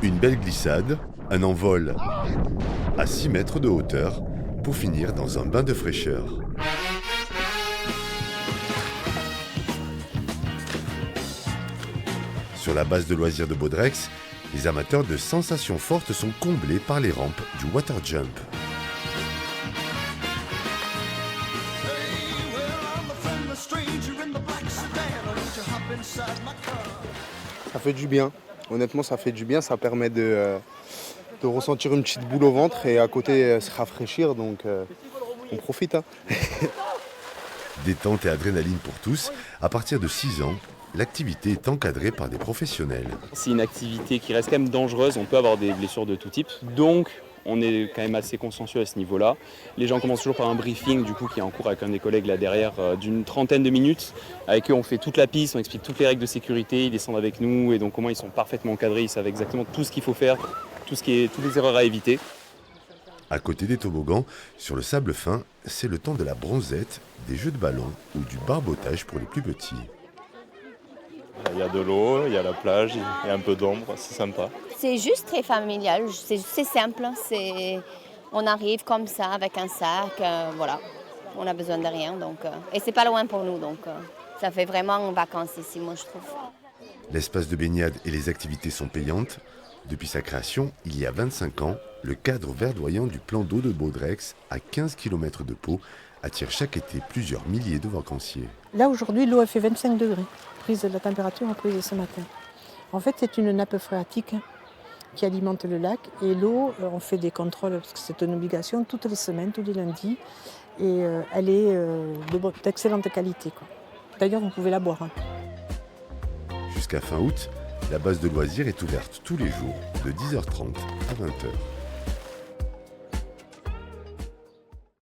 Une belle glissade, un envol à 6 mètres de hauteur pour finir dans un bain de fraîcheur. Sur la base de loisirs de Baudrex, les amateurs de sensations fortes sont comblés par les rampes du water jump. Ça fait du bien. Honnêtement, ça fait du bien. Ça permet de ressentir une petite boule au ventre et à côté se rafraîchir. Donc, on profite. Détente et adrénaline pour tous, à partir de 6 ans, l'activité est encadrée par des professionnels. C'est une activité qui reste quand même dangereuse, on peut avoir des blessures de tout type. Donc on est quand même assez consciencieux à ce niveau-là. Les gens commencent toujours par un briefing du coup, qui est en cours avec un des collègues là derrière d'une trentaine de minutes. Avec eux on fait toute la piste, on explique toutes les règles de sécurité, ils descendent avec nous et donc au moins ils sont parfaitement encadrés, ils savent exactement tout ce qu'il faut faire, toutes les erreurs à éviter. À côté des toboggans, sur le sable fin, c'est le temps de la bronzette, des jeux de ballon ou du barbotage pour les plus petits. Il y a de l'eau, il y a la plage, il y a un peu d'ombre, c'est sympa. C'est juste très familial, c'est simple. On arrive comme ça avec un sac, voilà. On n'a besoin de rien. Et c'est pas loin pour nous, donc ça fait vraiment vacances ici, moi je trouve. L'espace de baignade et les activités sont payantes. Depuis sa création, il y a 25 ans, le cadre verdoyant du plan d'eau de Baudrex, à 15 km de Pau, attire chaque été plusieurs milliers de vacanciers. Là aujourd'hui, l'eau a fait 25 degrés. La température a pris ce matin. En fait, c'est une nappe phréatique qui alimente le lac. Et l'eau, on fait des contrôles, parce que c'est une obligation, toutes les semaines, tous les lundis. Et elle est d'excellente qualité, quoi. D'ailleurs, vous pouvez la boire. Jusqu'à fin août, la base de loisirs est ouverte tous les jours de 10h30 à 20h.